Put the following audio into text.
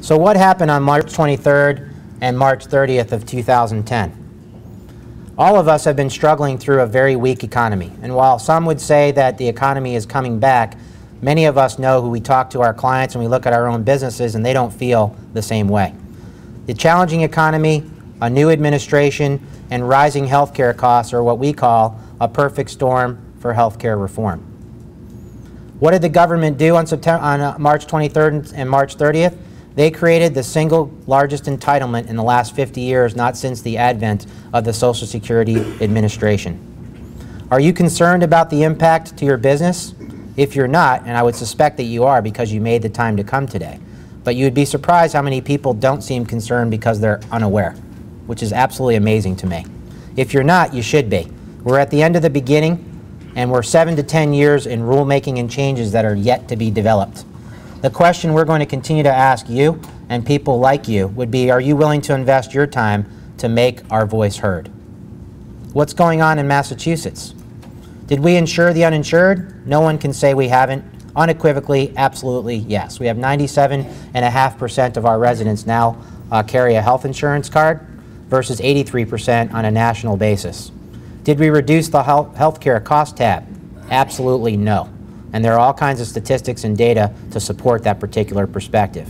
So what happened on March 23rd and March 30th of 2010? All of us have been struggling through a very weak economy. And while some would say that the economy is coming back, many of us know, who we talk to our clients and we look at our own businesses, and they don't feel the same way. The challenging economy, a new administration, and rising healthcare costs are what we call a perfect storm for healthcare reform. What did the government do on March 23rd and March 30th? They created the single largest entitlement in the last 50 years, not since the advent of the Social Security Administration. Are you concerned about the impact to your business? If you're not, and I would suspect that you are because you made the time to come today, but you'd be surprised how many people don't seem concerned because they're unaware, which is absolutely amazing to me. If you're not, you should be. We're at the end of the beginning, and we're 7 to 10 years in rulemaking and changes that are yet to be developed. The question we're going to continue to ask you and people like you would be, are you willing to invest your time to make our voice heard? What's going on in Massachusetts? Did we insure the uninsured? No one can say we haven't. Unequivocally, absolutely, yes. We have 97.5% of our residents now carry a health insurance card versus 83% on a national basis. Did we reduce the healthcare cost tab? Absolutely no. And there are all kinds of statistics and data to support that particular perspective.